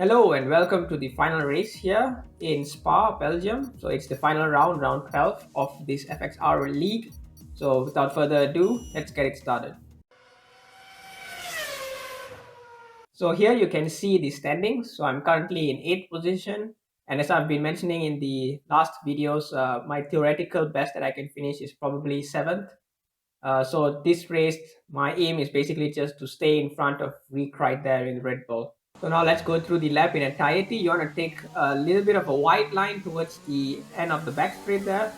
Hello and welcome to the final race here in Spa, Belgium. So it's the final round, round 12 of this FXR league. So without further ado, let's get it started. So here you can see the standings. So I'm currently in 8th position. And as I've been mentioning in the last videos, my theoretical best that I can finish is probably 7th. So this race, my aim is basically just to stay in front of Rick right there in Red Bull. So now let's go through the lap in entirety. You want to take a little bit of a wide line towards the end of the back straight there.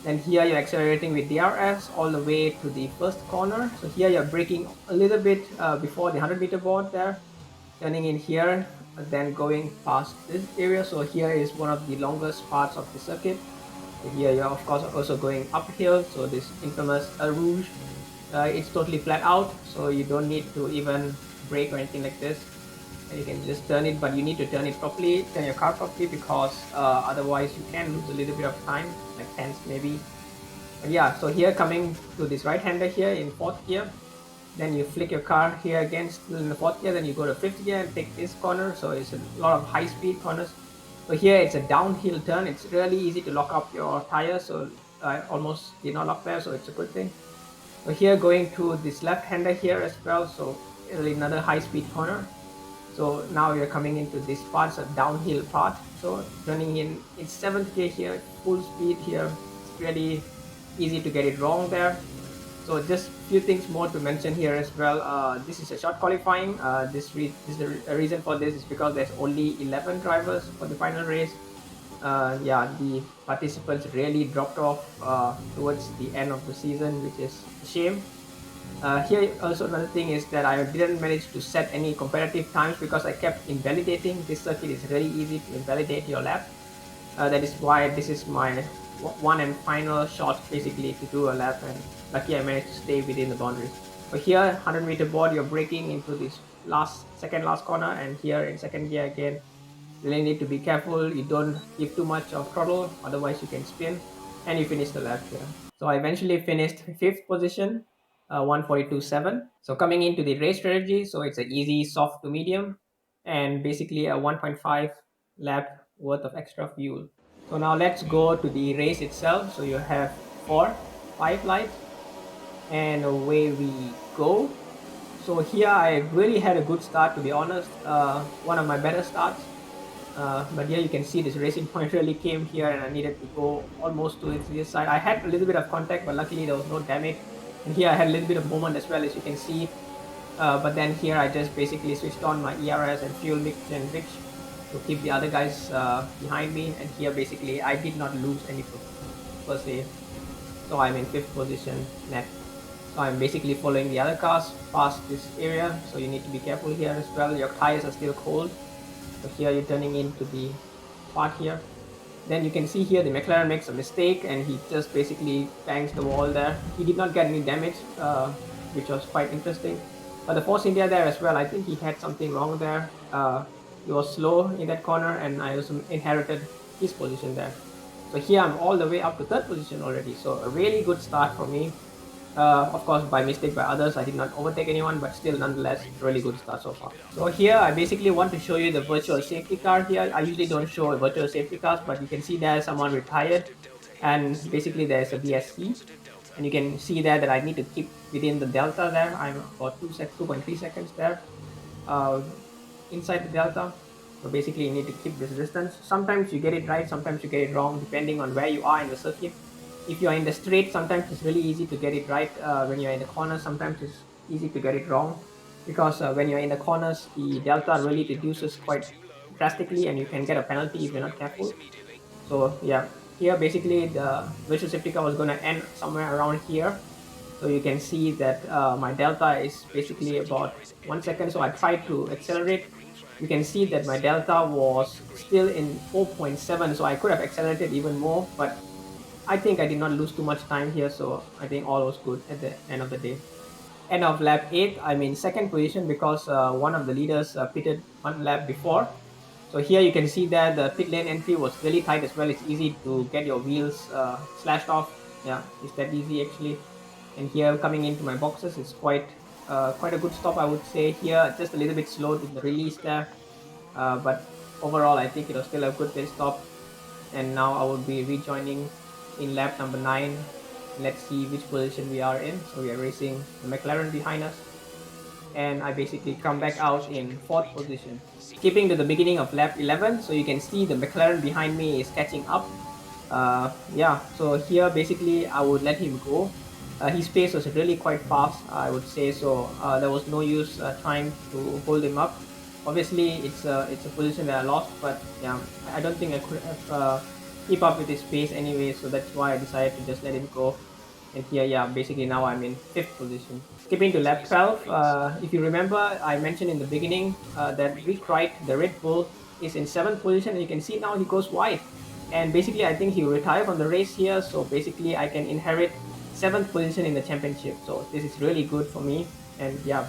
Then here you're accelerating with DRS all the way to the first corner. So here you're braking a little bit before the 100-meter board there, turning in here, then going past this area. So here is one of the longest parts of the circuit. Here you're of course also going uphill, so this infamous Rouge, it's totally flat out, so you don't need to even brake or anything like this. And you can just turn it, but you need to turn it properly, turn your car properly, because otherwise you can lose a little bit of time, like tenths maybe. But yeah, so here coming to this right hander here in 4th gear, then you flick your car here again, still in the 4th gear, then you go to 5th gear and take this corner. So it's a lot of high speed corners. So here it's a downhill turn. It's really easy to lock up your tires. So I almost did not lock there, so it's a good thing. So here going to this left hander here as well. So really another high speed corner. So now you're coming into this part, a downhill part. So turning in 7th gear here, full speed here. It's really easy to get it wrong there. So just a few things more to mention here as well. This is a short qualifying. The reason for this is because there's only 11 drivers for the final race. Yeah, the participants really dropped off towards the end of the season, which is a shame. Here also another thing is that I didn't manage to set any competitive times because I kept invalidating. This circuit is really easy to invalidate your lap. That is why this is my one and final shot basically to do a lap, and lucky I managed to stay within the boundaries. But here 100-meter board, you're braking into this second last corner, and here in 2nd gear again, really need to be careful. You don't give too much of throttle, otherwise you can spin, and you finish the lap here. So I eventually finished 5th position, 142.7. So coming into the race strategy, so it's an easy soft to medium, and basically a 1.5 lap worth of extra fuel. So now let's go to the race itself. So you have 5 lights, and away we go. So here I really had a good start, to be honest, one of my better starts. But here you can see this racing point really came here, and I needed to go almost to this side. I had a little bit of contact, but luckily there was no damage. And here I had a little bit of movement as well, as you can see. But then here I just basically switched on my ERS and fuel mix and rich to keep the other guys behind me. And here basically I did not lose any per se. So I'm in 5th position net. So I'm basically following the other cars past this area. So you need to be careful here as well. Your tires are still cold. So here you're turning into the part here. Then you can see here the McLaren makes a mistake, and he just basically bangs the wall there. He did not get any damage, which was quite interesting. But the Force India there as well, I think he had something wrong there. He was slow in that corner, and I also inherited his position there. So here I'm all the way up to 3rd position already. So a really good start for me. Of course, by mistake by others, I did not overtake anyone, but still nonetheless, really good start so far. So here I basically want to show you the virtual safety car here. I usually don't show virtual safety cars, but you can see there someone retired, and basically there's a VSC, and you can see there that I need to keep within the delta there. I'm about 2.3 seconds there inside the delta. So basically you need to keep this distance. Sometimes you get it right, sometimes you get it wrong, depending on where you are in the circuit. If you're in the straight, sometimes it's really easy to get it right. When you're in the corners, sometimes it's easy to get it wrong, because when you're in the corners, the delta really reduces quite drastically, and you can get a penalty if you're not careful. So yeah, here basically the virtual safety car was going to end somewhere around here. So you can see that my delta is basically about 1 second. So I tried to accelerate. You can see that my delta was still in 4.7, so I could have accelerated even more, but I think I did not lose too much time here, so I think all was good at the end of the day. End of lap 8, I'm in 2nd position because one of the leaders pitted 1 lap before. So here you can see that the pit lane entry was really tight as well. It's easy to get your wheels slashed off. Yeah, it's that easy actually. And here coming into my boxes, it's quite a good stop, I would say. Here just a little bit slow in the release there. but overall I think it was still a good pit stop. And now I will be rejoining in lap number 9. Let's see which position we are in. So we are racing the McLaren behind us, and I basically come back out in 4th position. Skipping to the beginning of lap 11, so you can see the McLaren behind me is catching up. Yeah, so here basically I would let him go. His pace was really quite fast, I would say, so there was no use trying to hold him up. Obviously it's a position that I lost, but yeah, I don't think I could have keep up with his pace anyway, so that's why I decided to just let him go. And here, yeah, basically now I'm in 5th position. Skipping to lap 12, if you remember, I mentioned in the beginning that Rick Wright, the Red Bull, is in 7th position, and you can see now he goes wide. And basically, I think he will retire from the race here, so basically I can inherit 7th position in the championship. So this is really good for me, and yeah,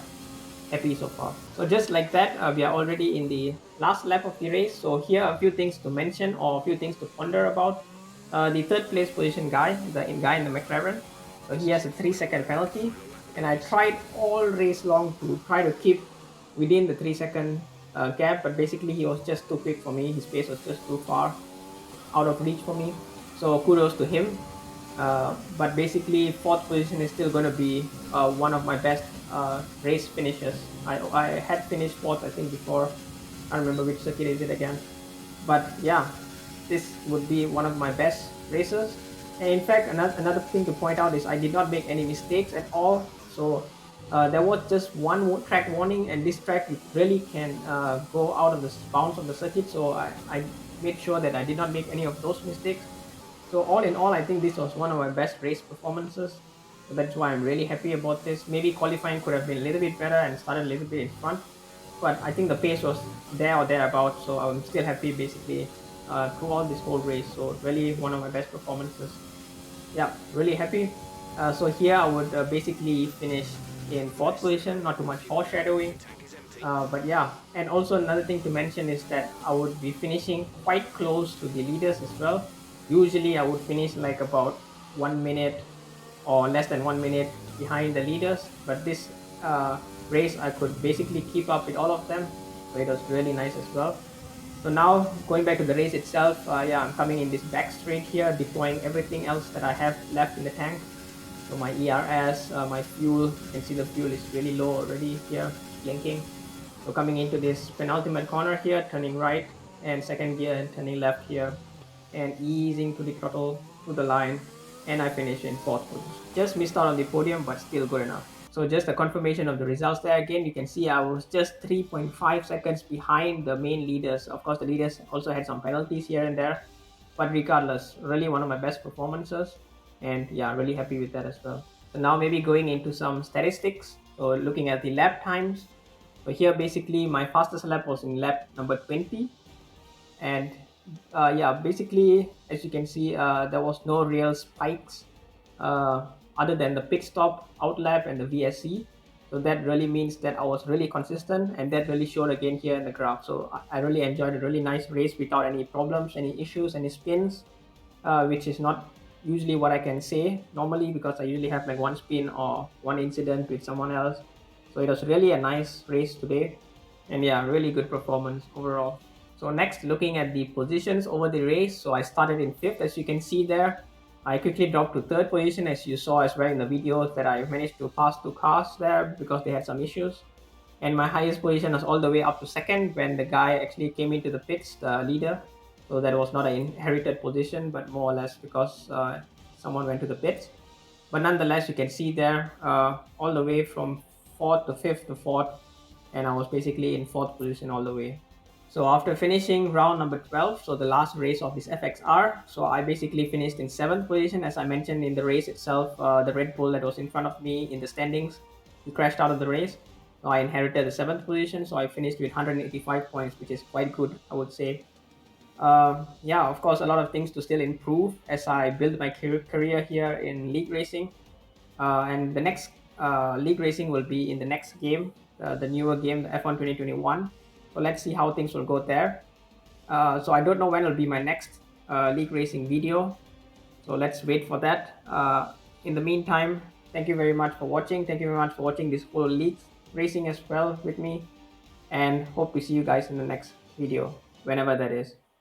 happy so far. So just like that, we are already in the last lap of the race. So here are a few things to mention or a few things to ponder about. The 3rd place position guy, the guy in the McLaren, so he has a 3-second penalty, and I tried all race long to try to keep within the 3-second gap, but basically he was just too quick for me. His pace was just too far out of reach for me. So kudos to him. But basically, 4th position is still going to be one of my best race finishes. I had finished 4th, I think, before. I don't remember which circuit is it again. But yeah, this would be one of my best races. And in fact, another thing to point out is I did not make any mistakes at all. So there was just one track warning, and this track really can go out of the bounds of the circuit. So I made sure that I did not make any of those mistakes. So all in all, I think this was one of my best race performances. So that's why I'm really happy about this. Maybe qualifying could have been a little bit better and started a little bit in front, but I think the pace was there or thereabouts. So I'm still happy basically throughout this whole race. So really one of my best performances. Yeah, really happy. So here I would basically finish in 4th position. Not too much foreshadowing. But yeah, and also another thing to mention is that I would be finishing quite close to the leaders as well. Usually I would finish like about 1 minute or less than 1 minute behind the leaders, but this race I could basically keep up with all of them, so it was really nice as well. So now going back to the race itself, yeah, I'm coming in this back straight here, deploying everything else that I have left in the tank. So my ERS, my fuel, you can see the fuel is really low already here, blinking. So coming into this penultimate corner here, turning right, and 2nd gear and turning left here, and easing to the throttle to the line, and I finish in 4th position. Just missed out on the podium, but still good enough. So just a confirmation of the results there again. You can see I was just 3.5 seconds behind the main leaders. Of course, the leaders also had some penalties here and there, but regardless, really one of my best performances, and yeah, really happy with that as well. So now maybe going into some statistics. So looking at the lap times. So here basically my fastest lap was in lap number 20, and yeah, basically as you can see, there was no real spikes other than the pit stop, out lap, and the VSC. So that really means that I was really consistent, and that really showed again here in the graph. So I really enjoyed a really nice race without any problems, any issues, any spins, which is not usually what I can say normally, because I usually have like one spin or one incident with someone else. So it was really a nice race today, and yeah, really good performance overall. So next, looking at the positions over the race. So I started in 5th, as you can see there. I quickly dropped to 3rd position, as you saw as well in the videos that I managed to pass 2 cars there because they had some issues. And my highest position was all the way up to 2nd when the guy actually came into the pits, the leader. So that was not an inherited position, but more or less because someone went to the pits. But nonetheless, you can see there all the way from 4th to 5th to 4th, and I was basically in 4th position all the way. So after finishing round number 12, so the last race of this FXR, so I basically finished in 7th position. As I mentioned in the race itself, the Red Bull that was in front of me in the standings, he crashed out of the race. So I inherited the 7th position, so I finished with 185 points, which is quite good, I would say. Yeah, of course, a lot of things to still improve as I build my career here in league racing. And the next league racing will be in the next game, the newer game, the F1 2021. So let's see how things will go there. So I don't know when will be my next league racing video. So let's wait for that. In the meantime, thank you very much for watching. Thank you very much for watching this whole league racing as well with me. And hope to see you guys in the next video, whenever that is.